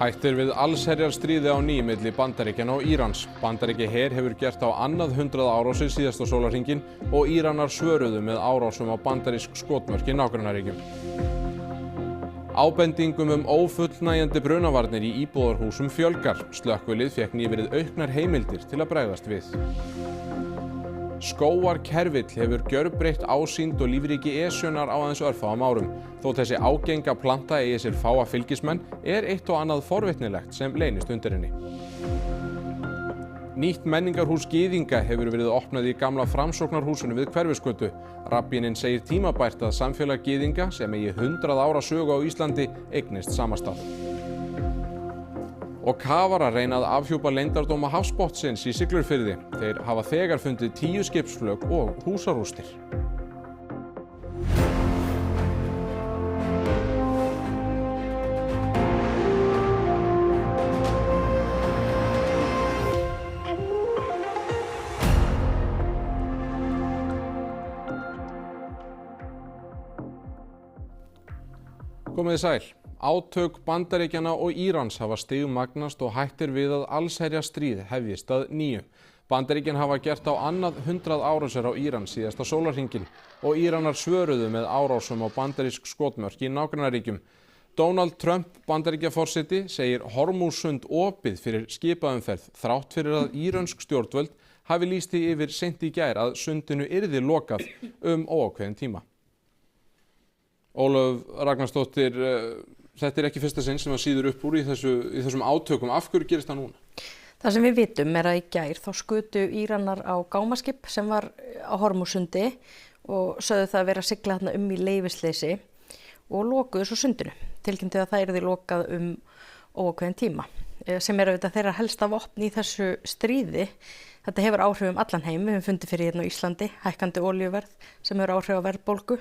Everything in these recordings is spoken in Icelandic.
Hættir við allsherjarstríði á ný milli Bandaríkjanna og Írans. Bandaríkjaher hefur gert á annað 100 árásir síðasta sólarhringinn og Íranar svöruðu með árásum á bandarísk skotmörk í nágrannaríkjum. Ábendingum ófullnægjandi brunavarnir í íbúðarhúsum fjölgar. Slökkvilið fékk nýverið auknar heimildir til að bregðast við. Skógarkerfill hefur gjörbreytt ásýnd og lífríki Esjunnar á aðeins örfáum árum. Þótt þessi ágenga planta eigi sér fáa fylgismenn eitt og annað forvitnilegt sem leynist undir henni. Nýtt menningarhús gyðinga hefur verið opnað í gamla Framsóknarhúsinu við Hverfisgötu. Rabbíninn segir tímabært að samfélag gyðinga sem eigi 100 ára sögu á Íslandi eignist samastað. Og kafarar reyna að afhjúpa leyndardóma hafsbotnsins í Siglufirði. Þeir hafa þegar fundið 10 skipsflök og húsarústir. Komið þið sæl. Átök Bandaríkjanna og Írans hafa stigmagnast og hættir við að allsherjarstríð hefjist að nýju. Bandaríkin hafa gert á annað 100 árásir á Íran síðasta sólarhringinn og Íranar svöruðu með árásum á bandarísk skotmörk í nágrannaríkjum. Donald Trump, Bandaríkjaforseti, segir Hormússund opið fyrir skipaumferð þrátt fyrir að írönsk stjórnvöld hafi lýst því yfir seint í gær að sundinu yrði lokað óákveðinn tíma. Ólöf Ragnarsdóttir, þetta ekki fyrsta sinn sem að síður upp úr í þessum átökum. Af hverju gerist það núna? Það sem við vitum að í gær þá skutu Íranar á gámaskip sem var á Hormússundi og sögðu það að vera að sigla þarna í leyfisleysi og lokuðu svo sundinu. Tilkynntu að það yrði lokað óákveðinn tíma sem auðvitað þeirra helsta vopn í þessu stríði. Þetta hefur áhrif allan heim. Við höfum fundið fyrir hérna á Íslandi hækkandi olíuverð sem hefur áhrif á verðbólgu.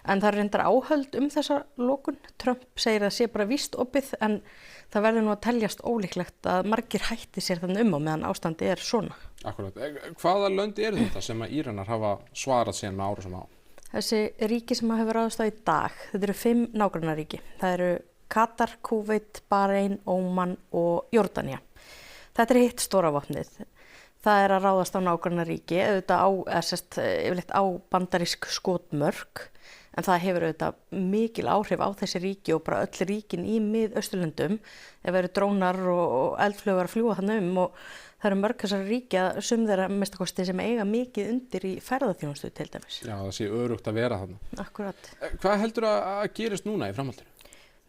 En það reyndar áhöld þessa lokun. Trump segir að sé bara víst opið en það verður nú að teljast ólíklegt að margir hætti sér þannig á meðan ástandi er svona. Akkurat. Hvaða lönd eru þetta sem að Íranar hafa svarað síðan með árásum á? Þessi ríki sem hefur ráðist á í dag, þetta eru 5 nágrannaríki. Það eru Katar, Kúveit, Barein, Óman og Jórdanía. Þetta er hitt stóra vopnið. Það er að ráðast á nágrannaríki, yfirleitt á bandarísk skotmörk. En það hefur auðvitað mikil áhrif á þessi ríki og bara öll ríkin í Mið-Austurlöndum ef eru drónar og eldflaugar að fljúga þarna og það eru mörg þessar ríki að sum þeirra minnstakosti sem eiga mikið undir í ferðaþjónustu til dæmis. Já, það sé öruggt að vera þarna. Akkurat. Hvað heldur að gerist núna í framhaldinu?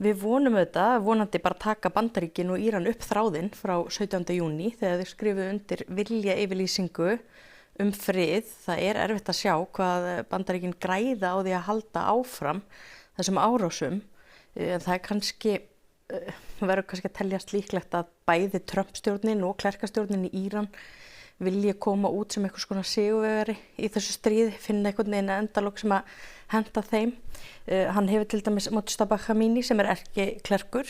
Við vonum vonandi bara taka Bandaríkin og Íran upp þráðinn frá 17. júní þegar þeir skrifuðu undir viljayfirlýsingu frið. Það er erfitt að sjá hvað Bandaríkin græða á því að halda áfram þessum árásum. Það er verður kannski að teljast líklegt að bæði Trump-stjórnin og Klerkastjórnin í Íran vilji koma út sem einhvers konar sigurvegari í þessu stríði, finna einhvern veginn endalok sem að henda þeim. Hann hefur til dæmis Mojtaba Khamenei sem er erkiklerkur,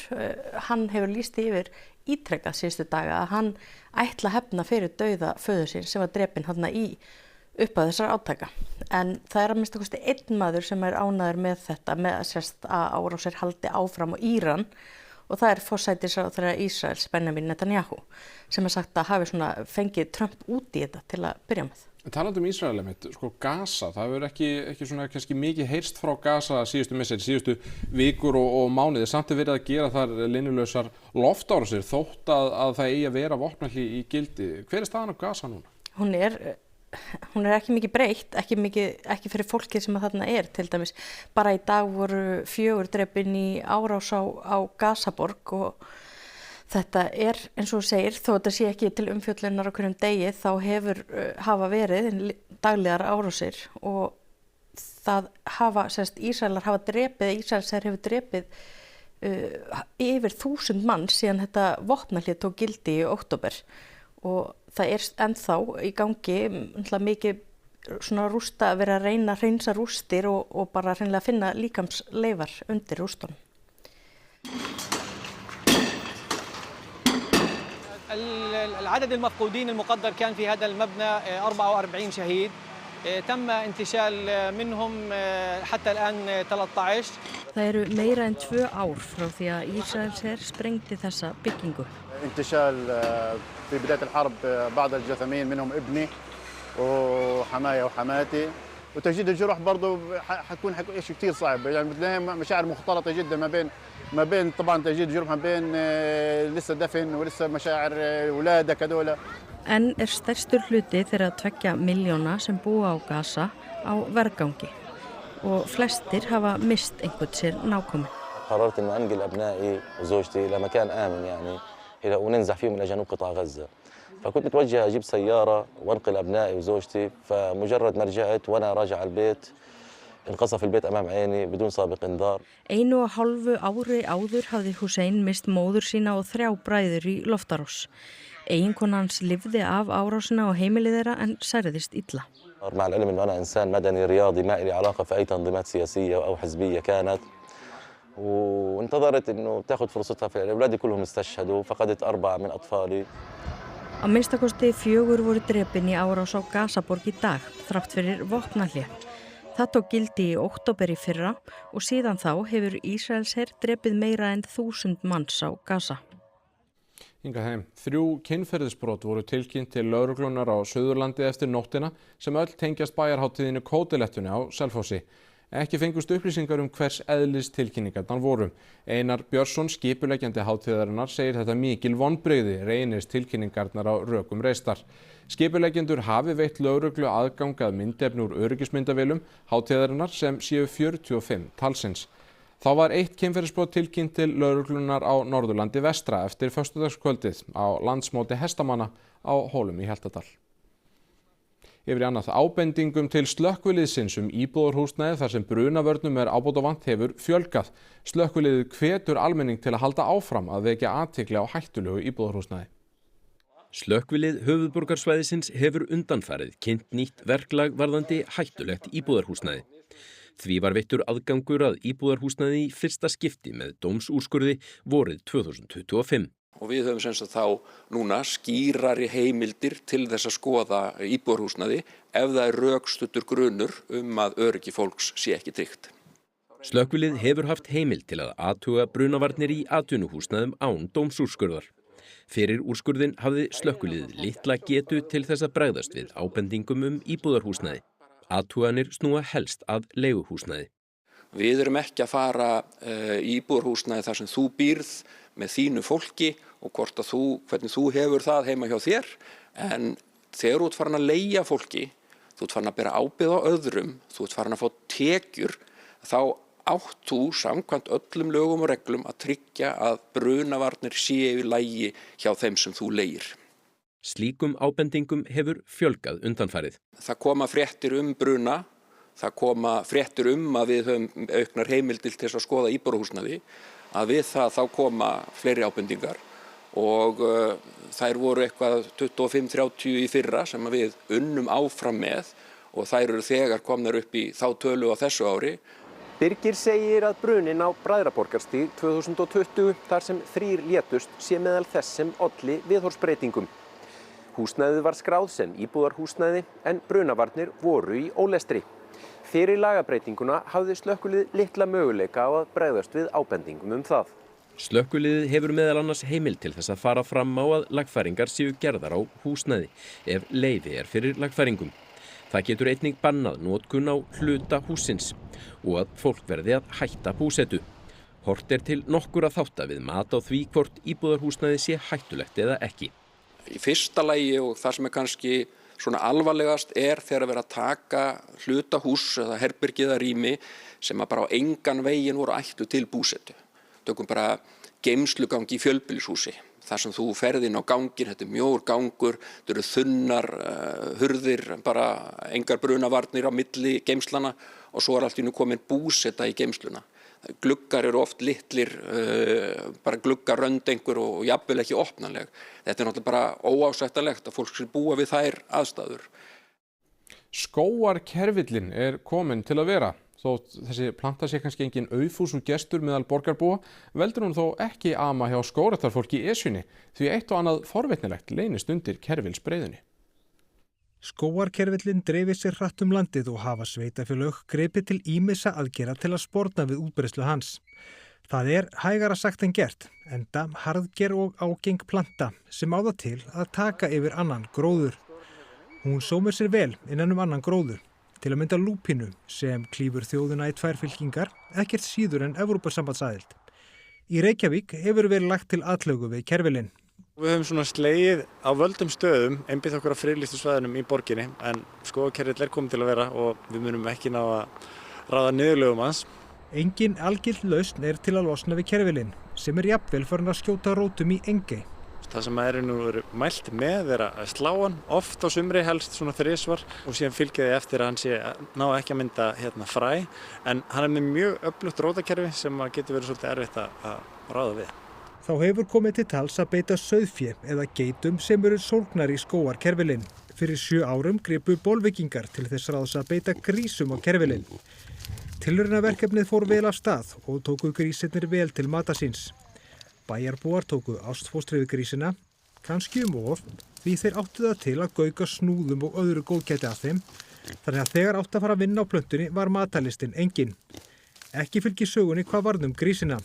hann hefur lýst yfir ítrekað síðustu daga að hann ætla að hefna fyrir dauða föður síns sem var drepinn þarna í uppað þessar átaka. En það er að minnsta kosti einn maður sem er ánægður með þetta, með að árásir haldi áfram á Íran og það er forsætisráðherra Ísraels Benjamin Netanyahu sem har sagt að hafi fengið Trump út í þetta til að byrja með. Talandi Ísrael, Gaza, það hefur ekki kannski mikið heyrst frá Gaza síðustu vikur og mánuði. Samt er verið að gera þar linnulausar loftárásir þótt að það eigi að vera vopnahlé í gildi. Hver er staðan á Gaza núna? Hún er ekki mikið breytt, ekki fyrir fólkið sem þarna er. Til dæmis bara í dag voru 4 drepin í árás á Gazaborg og þetta er eins og þú segir, þó þetta sé ekki til umfjöllunar á hverjum degi, þá hafa verið daglegar árásir og það Ísraelar hefur drepið yfir 1000 mann síðan þetta vopnahlé tók gildi í október og það er ennþá í gangi mikið verið að reyna að hreinsa rústir og bara hreinlega að finna líkamsleifar undir rústunum. العدد المفقودين المقدر كان في هذا المبنى 44 شهيد تم انتشال منهم حتى الآن 13. Það eru meira en 2 ár frá því að Ísraelsher sprengdi þessa byggingu. انتشال في بداية الحرب بعض الجثامين منهم ابني وحماية وحماتي وتجديد الجروح برضه حيكون شيء كثير صعب يعني بتلاقي مشاعر مختلطة جدا ما بين طبعا تجديد الجروح ما بين لسه دفن ولسه مشاعر ولادك هذول. En stærstur hluti þeirra 2 milljóna sem búa á Gaza á vergangi og flestir hafa mist einhvern sér nákominn. قررت إنه أنقل أبنائي وزوجتي إلى مكان آمن يعني وننزح فيهم إلى جنوب قطاع غزة. فكنت متوجه أجيب سيارة وأنقل أبنائي وزوجتي فمجرد ما رجعت وأنا راجع البيت انقصف البيت أمام عيني بدون سابق إنذار. 1,5 ári áður hafði Hussein mist móður sína og 3 bræður í loftárás. Eiginkona hans lifði af árásina á heimilið þeirra en særðist illa. مع العلم إنه أنا إنسان مدني رياضي ما لي علاقة في أي تنظيمات سياسية أو حزبية كانت وانتظرت إنه تأخذ فرصتها في أولادي كلهم استشهدوا فقدت 4 من أطفالي. Að minnstakosti 4 voru drepin í árás á Gazaborg í dag þrátt fyrir vopnahlé. Það tók gildi í október í fyrra og síðan þá hefur Ísraelsher drepið meira en 1000 manns á Gaza. Hingað heim. 3 kynferðisbrot voru tilkynnt til lögreglunar á Suðurlandi eftir nóttina sem öll tengjast bæjarhátíðinni Kótilettunni á Selfossi. Ekki fengust upplýsingar hvers eðlis tilkynningarnar voru. Einar Björnsson, skipuleggjandi hátíðarinnar, segir þetta mikil vonbrigði reynist tilkynningarnar á rökum reistar. Skipuleggjendur hafi veitt lögreglu aðgang að myndefni úr öryggismyndavélum hátíðarinnar sem séu 45 talsins. Þá var 1 kynferðisbrot tilkynnt til lögreglunar á Norðurlandi vestra eftir föstudagskvöldið á landsmóti hestamanna á Hólum í Hjaltadal. Yfir í annað, ábendingum til slökkviliðsins íbúðarhúsnæði þar sem brunavörnum ábótavant hefur fjölgað. Slökkviliðið hvetur almenning til að halda áfram að vekja athygli á hættulegu íbúðarhúsnæði. Slökkvilið höfuðborgarsvæðisins hefur undanfarið kynnt nýtt verklag varðandi hættulegt íbúðarhúsnæði. Því var veittur aðgangur að íbúðarhúsnæði í fyrsta skipti með dómsúrskurði vorið 2025. Og við höfum sem sagt þá núna skýrari heimildir til þess að skoða íbúðarhúsnæði ef það rökstuddur grunur að öryggi fólks sé ekki tryggt. Slökkvilið hefur haft heimild til að athuga brunavarnir í atvinnuhúsnæðum án dómsúrskurðar. Fyrir úrskurðin hafði slökkvilið litla getu til þess að bregðast við ábendingum íbúðarhúsnæði. Athuganir snúa helst að leiguhúsnæði. Við erum ekki að fara í íbúðarhúsnæði þar sem þú býrð með þínu fólki og hvernig þú hefur það heima hjá þér, en þegar þú ert farin að leigja fólki, þú ert farin að bera ábyrgð á öðrum, þú ert farin að fá tekjur, þá átt þú samkvæmt öllum lögum og reglum að tryggja að brunavarnir séu í lagi hjá þeim sem þú leigir. Slíkum ábendingum hefur fjölgað undanfarið. Það koma fréttir bruna, það koma fréttir að við höfum auknar heimildir til að skoða íbúðarhúsnæði, að við það þá koma fleiri ábendingar og þær voru eitthvað 25-30 í fyrra sem við unnum áfram með og þær eru þegar komnar upp í þá tölu á þessu ári. Birgir segir að brunin á Bræðraborgarstíg 2020 þar sem 3 létust sé meðal þess sem olli viðhorfsbreytingum. Húsnæðið var skráð sem íbúðarhúsnæði en brunavarnir voru í ólestri. Fyrir lagabreytinguna hafði slökkvilið litla möguleika á að bregðast við ábendingum það. Slökkviliðið hefur meðal annars heimild til þess að fara fram á að lagfæringar séu gerðar á húsnæði ef leyfi fyrir lagfæringum. Það getur einnig bannað notkun á hluta hússins og að fólk verði að hætta búsetu. Hort til nokkurra þátta við mat á því hvort íbúðarhúsnæði sé hættulegt eða ekki. Í fyrsta lagi og það sem kannski svona alvarlegast þegar verið að taka hluta hús eða herbergi eða rými sem bara á engan veginn voru ætluð til búsetu. Tökum bara geymslugangi í fjölbýlishúsi. Þar sem þú ferð inn á ganginn, þetta mjór gangur, þetta eru þunnar hurðir, bara engar brunavarnir á milli geymslana og svo allt í einu komin búseta í geymsluna. Gluggar eru oft litlir, bara gluggarönd einhver og jafnvel ekki opnanleg. Þetta náttúrulega bara óásættanlegt að fólk skal búa við þær aðstæður. Skógarkerfillinn komin til að vera. Þótt þessi planta sé kannski engin auðfúsur gestur meðal borgarbúa, veldur hún þó ekki ama hjá skógræktarfólki í Esjunni, því eitt og annað forvitnilegt leynist undir kerfilsbreiðunni. Skógarkerfillinn dreifir sér hratt landið og hafa sveitarfélög gripið til ýmissa aðgerða til að sporna við útbreiðslu hans. Það hægara sagt en gert, enda harðger og ágeng planta sem á það til að taka yfir annan gróður. Hún sómir sér vel innan annan gróður, til að mynda lúpínu sem klýfur þjóðina í 2 fylkingar, ekkert síður en Evrópusambandsaðild. Í Reykjavík hefur verið lagt til atlögu við kerfilinn. Við höfum svona slegið á völdum stöðum, einbytt okkur á friðlýstu svæðunum í borginni, en skógarkerfill komið til að vera og við munum ekki ná að ráða niðurlögum hans. Engin algild lausn til að losna við kerfilinn, sem jafnvel farin að skjóta rótum í Engey. Það sem nú mælt með að slá hann oft á sumri, helst svona 3 og síðan fylgja því eftir að hann ná ekki að mynda fræ, en hann með mjög öflugt rótakerfi sem getur verið svolítið erfitt að ráða við. Þá hefur komið til tals að beita sauðfé eða geitum sem sólgnar í skógarkerfilinn. Fyrir 7 árum gripu Bolvíkingar til þess ráðs að beita grísum á kerfilinn. Tilraunaverkefnið fór vel af stað og tóku grísirnir vel til mata síns. Bæjarbúar tóku ástfóstri við grísina, kannski of, því þeir áttu það til að gauka snúðum og öðru góðgæti að þeim, þannig að þegar átt að fara að vinna á plöntunni var matarlistinn engin. Ekki fylgir sögunni hvað varð grísina.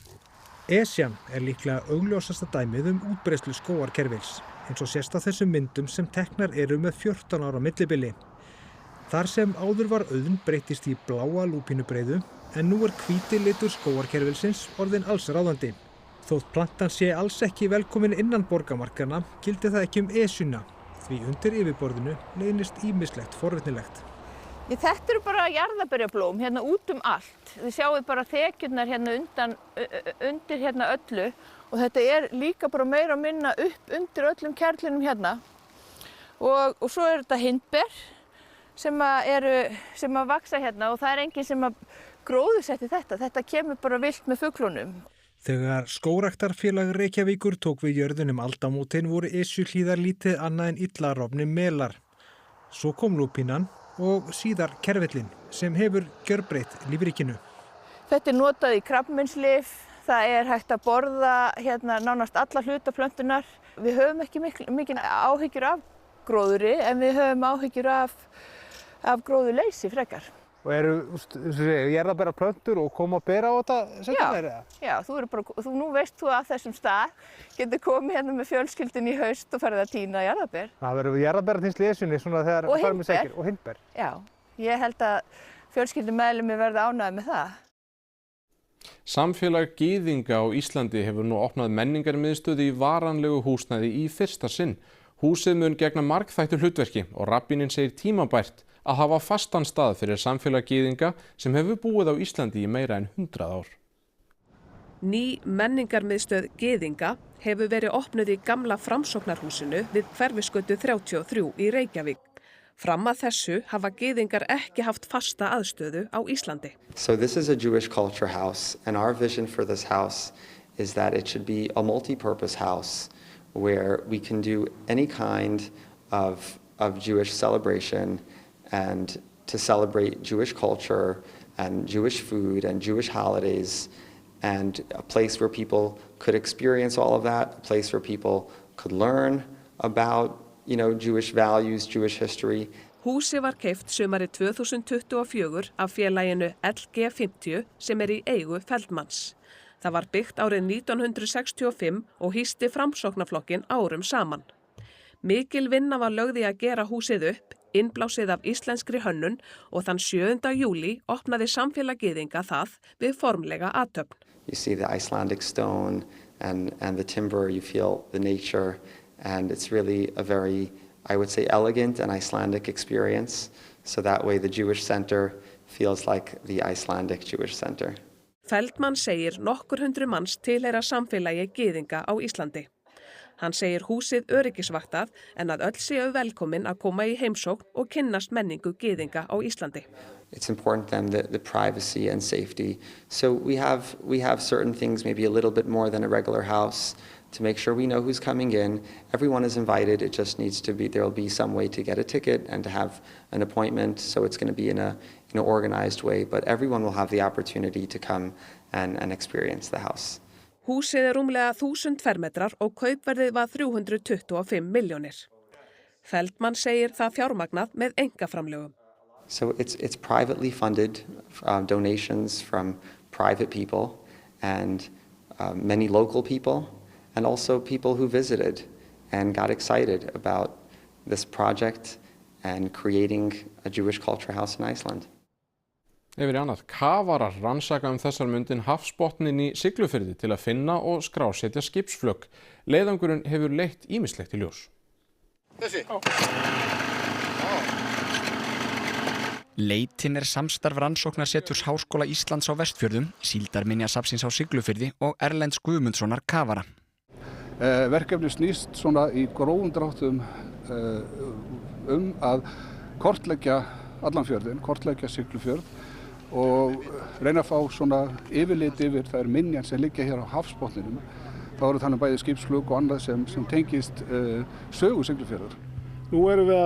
Esjan líklega augljósasta dæmið útbreiðslu skógarkerfils, eins og sést á þessum myndum sem teknar eru með 14 ára millibili. Þar sem áður var auðn breyttist í bláa lúpínubreiðu, en nú hvíti litur skógarkerfilsins orðinn alls ráðandi. Þótt plantan sé alls ekki velkomin innan borgarmarkanna, gildi það ekki Esjuna, því undir yfirborðinu leynist ýmislegt forvitnilegt. Þetta eru bara jarðarberjablóm hérna út allt. Þið sjáu bara þekjurnar hérna undir hérna öllu og þetta líka bara meira og minna upp undir öllum kjarlinum hérna. Og svo þetta hindber sem að vaksa hérna og það enginn sem að gróðursetti þetta. Þetta kemur bara vilt með fuglunum. Þegar Skógræktarfélag Reykjavíkur tók við jörðunum aldamótin voru Esjuhlíðar lítið annað en illa rofnir melar. Svo kom lúpínan og síðar kerfillinn sem hefur gjörbreytt lífríkinu. Þetta notað í krabbameinslyf, það hægt að borða hérna nánast alla hluta plöntunar. Við höfum ekki mikið áhyggjur af gróðri en við höfum áhyggjur af gróðurleysi frekar. Og jarðarbera plöntur og koma að bera á þetta setjum Já, nú veist þú að þessum stað getur komið hérna með fjölskyldin í haust og farið að tína jarðarber. Það verður jarðarbera til Esjunni svona þegar það farið með sekir og hindber. Já, ég held að fjölskyldumeðlimir verði ánægðir með það. Samfélag gyðinga á Íslandi hefur nú opnað menningarmiðstöð í varanlegu húsnæði í fyrsta sinn. Húsið mun gegna margþættu hlutverki og rabbíninn segir tímabært að hafa fastan stað fyrir samfélag gyðinga sem hefur búið á Íslandi í meira en 100 ár. Ný menningarmiðstöð gyðinga hefur verið opnuð í gamla Framsóknarhúsinu við Hverfisgötu 33 í Reykjavík. Fram að þessu hafa gyðingar ekki haft fasta aðstöðu á Íslandi. So this is a Jewish culture house and our vision for this house is that it should be a multi-purpose house where we can do any kind of Jewish celebration and to celebrate Jewish culture and Jewish food and Jewish holidays and a place where people could experience all of that, a place where people could learn about, Jewish values, Jewish history. Húsið var keypt sumarið 2024 af félaginu LG50 sem í eigu Feldmanns. Það var byggt árið 1965 og hýsti Framsóknarflokkinn árum saman. Mikil vinna var lögð í að gera húsið upp, innblásið af íslenskri hönnun og þann 7. júlí opnaði samfélag gyðinga það við formlega athöfn. You see the Icelandic stone and the timber, you feel the nature, and it's really a very, I would say, elegant and Icelandic experience. So that way the Jewish Center feels like the Icelandic Jewish Center. Feldmann segir nokkur hundru manns tilheyra samfélagi gyðinga á Íslandi. Hann segir húsið öryggisvaktað en að öll séu velkomin að koma í heimsókn og kynnast menningu gyðinga á Íslandi. It's important then the privacy and safety. So we have certain things, maybe a little bit more than a regular house, to make sure we know who's coming in. Everyone is invited. It just needs to be, there'll be some way to get a ticket and to have an appointment. So it's going to be in an organized way, but everyone will have the opportunity to come and experience the house. Húsið rúmlega 1000 fermetrar og kaupverðið var 325 milljónir. Feldmann segir það fjármagnað með einkaframlögum. So it's privately funded donations from private people and many local people and also people who visited and got excited about this project and creating a Jewish culture house in Iceland. Yfir í annað, kafarar rannsaka þessar myndin hafsbotnin í Siglufirði til að finna og skrásetja skipsflök. Leiðangurinn hefur leitt ýmislegt í ljós. Leitin samstarf rannsóknarseturs Háskóla Íslands á Vestfjörðum, Síldarminjasafnsins á Siglufirði og Erlends Guðmundssonar kafara. Verkefni snýst svona í grófum dráttum að kortleggja allan fjörðinn, kortleggja Siglufjörð og reyna að fá svona yfirlit yfir þær minjar sem liggja hér á hafsbotninum. Það voru þannig bæði skipsflug og annað sem tengist sögu Siglufjörður. Nú erum við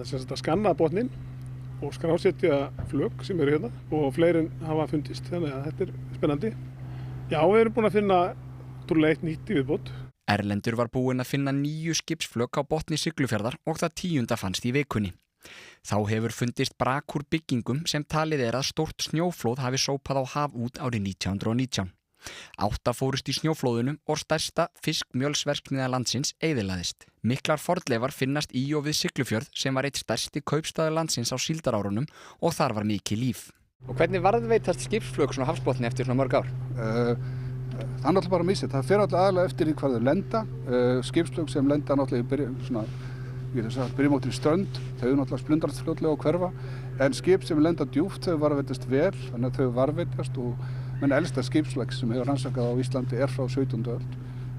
að skanna botnin og skrásetja flök sem eru hérna og fleirin hafa fundist, þannig að þetta spennandi. Já, við erum búin að finna trúlega eitt nýtt í viðbót. Erlendur var búinn að finna 9 skipsflök á botni Siglufjarðar og það 10. fannst í vikunni. Þá hefur fundist brak úr byggingum sem talið að stórt snjóflóð hafi sópað á haf út árið 1919. 8 fórust í snjóflóðunum og stærsta fiskmjölsverksmiðja landsins eyðilagðist. Miklar fornleifar finnast í og við Siglufjörð sem var eitt stærsti kaupstaður landsins á síldarárunum og þar var mikið líf. Og hvernig varðveitast skipsflök svona hafsbotni eftir svona mörg ár? Það náttúrulega bara missið. Það fer alltaf aðalega eftir í hvað þau lenda. Skipsflök sem lenda náttúrulega byrjum áttir í strönd, þau náttúrulega splundrast fljótlega og hverfa, en skip sem lenda djúpt þau varðveitast vel, þannig að þau varðveitast og menn elsta skipsflak sem hefur rannsakað á Íslandi frá 17. öld,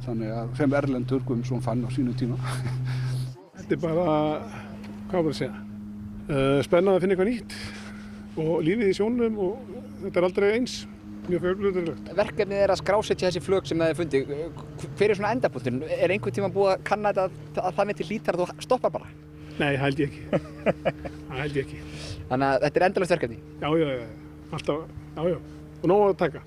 þannig að sem Erlendur Guðmundsson fann á sínu tíma. Þetta bara, hvað var að segja, spennandi að finna eitthvað nýtt og lífið í sjónum og þetta aldrei eins. Mjög fjölbreytilegt. Verkefnið að skrásetja þessi flök sem þið fundið. Hver svona endapunkturinn? Einhvern tíma búið að kanna þetta að það með til hlítar að þú stoppar bara? Nei, það held ég ekki. Það held ég ekki. Þannig að þetta endalaust verkefni? Já. Alltaf, já. Og nóg að taka.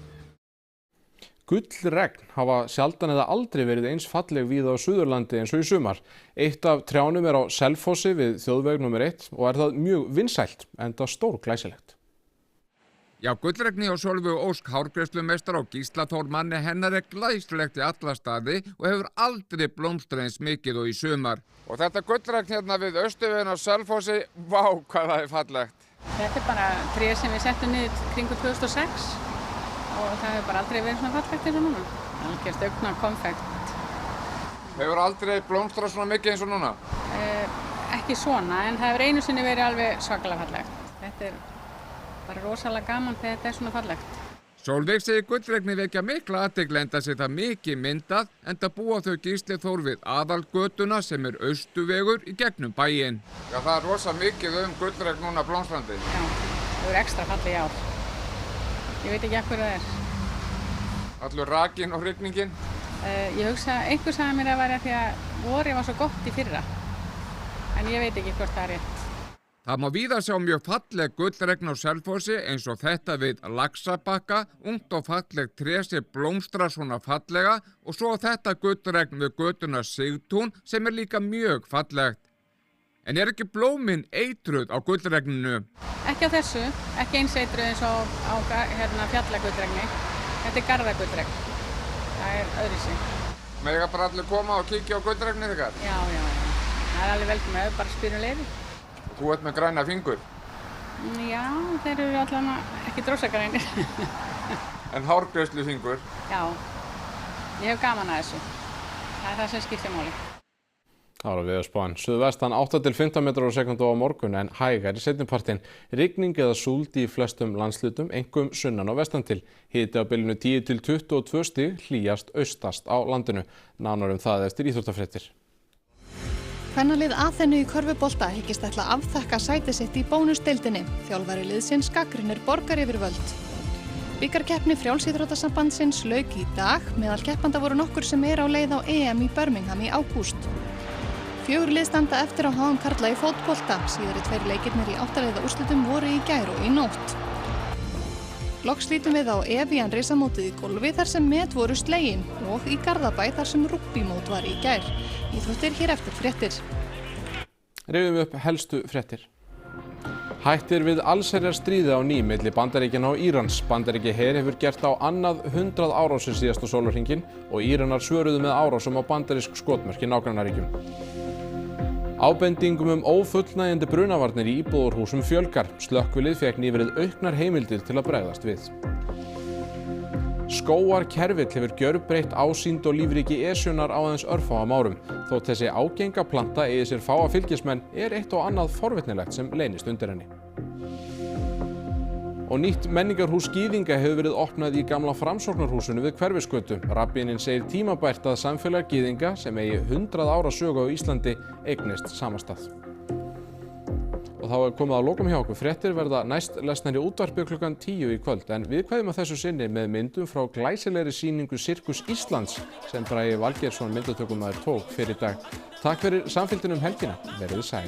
Gullregn hafa sjaldan eða aldrei verið eins falleg víða á Suðurlandi eins og í sumar. Eitt af trjánum á Selfossi við þjóðveg nr. 1 og það mjög vinsælt enda stórglæsilegt. Já, gullregni og Sólveig Ósk hárgreiðslumeistar og Gísla Þór manni hennar glæsilegt í alla staði og hefur aldrei blómstrað eins mikið og í sumar. Og þetta gullregn hérna við Austurveginn á Selfossi, vá hvað það er fallegt. Þetta bara tré sem við settum niður kringu 2006 og það hefur bara aldrei verið svona fallegt eins og núna. Algjört augna konfekt. Hefur aldrei blómstrað svona mikið eins og núna? Ekki svona, en það hefur einu sinni verið alveg svakalega fallegt. Þetta er bara rosalega gaman þegar þetta er svona fallegt. Sólveig segir gullregni vekja mikla athygli enda sé það mikið myndað enda búa þau Gísli Þór við aðalgötuna sem Austurvegur í gegnum bæinn. Já, það er rosa mikið gullregn núna blómstrandi. Já, það er ekstra fallið í ár. Ég veit ekki af hverju það er. Allur rakinn og hrygningin? Ég hugsa, einhver sagði mér að vera því að vorið var svo gott í fyrra. En ég veit ekki hvort það er rétt. Það má víða sjá mjög falleg gullregn á Selfossi eins og þetta við Laxabakka, ungt og falleg tré sem blómstra svona fallega og svo þetta gullregn við götuna Sigtún sem líka mjög fallegt. En ekki blómin eitruð á gullregninu? Ekki á þessu, ekki eins eitruð eins og á fjallagullregni. Þetta er garðagullregn. Það er öðruvísi. Mega bara allir koma og kíkja á gullregnið ykkar? Já. Það er alveg velkomið, ef bara spyrum leyfi. Þú ert með græna fingur? Já, þeir eru allavega ekki drósagrænir. En hárgreiðslufingur? Já, ég hef gaman að þessu. Það er það sem skiptir máli. Það var veðurspáin. Suðvestan 8–15 metrar á sekúndu á morgun en hægari seinnipartinn. Rigning eða súld í flestum landslutum, einkum sunnan og vestan til. Hiti á bilinu 10–22 stig, hlýjast austast á landinu. Nánar það eftir íþróttafréttir. Kvennalið Aþenu í körfubolta hyggist ætla að afþakka sæti sitt í bónusdeildinni. Þjálfari liðsins gagnrýnir borgaryfirvöld. Bikarkeppni Frjálsíþróttasambandsins lauk í dag. Meðal keppanda voru nokkur sem á leið á EM í Birmingham í ágúst. 4 lið standa eftir á HM karla í fótbolta. Síðari 2 leikirnir í 8 liða úrslitum voru í gær og í nótt. Loks lítum við á Evian risamótið í golfi þar sem met voru slegin og í Garðabæ þar sem rúgbímót var í gær. Íþróttir hér eftir fréttir. Rifjum upp helstu fréttir. Hættir við allsherjarstríði á ný milli Bandaríkjanna og Írans. Bandaríkjaher hefur gert á annað 100 árásir síðasta sólarhringinn og Íranar svöruðu með árásum á bandarísk skotmörk í nágrannaríkjum. Ábendingum ófullnægjandi brunavarnir í íbúðarhúsum fjölgar. Slökkvilið fékk nýverið auknar heimildir til að bregðast við. Skógarkerfill hefur gjörbreytt ásýnd og lífríki Esjunnar á aðeins örfáum árum. Þótt þessi ágenga planta eigi sér fáa fylgismenn er eitt og annað forvitnilegt sem leynist undir henni. Og nýtt menningarhús Gyðinga hefur verið opnað í gamla Framsóknarhúsinu við Hverfisgötu. Rabbíninn segir tímabært að samfélag Gyðinga sem eigi 100 ára sögu á Íslandi eignist samastað. Og þá er komið að lokum hjá okkur. Fréttir verða næst lesnar í útvarpi klukkan 10 í kvöld. En við kveðjum að þessu sinni með myndum frá glæsilegri sýningu Sirkus Íslands sem Bragi Valgeirsson myndatökumaður tók fyrir í dag. Takk fyrir samfylgdina helgina. Verið sæl.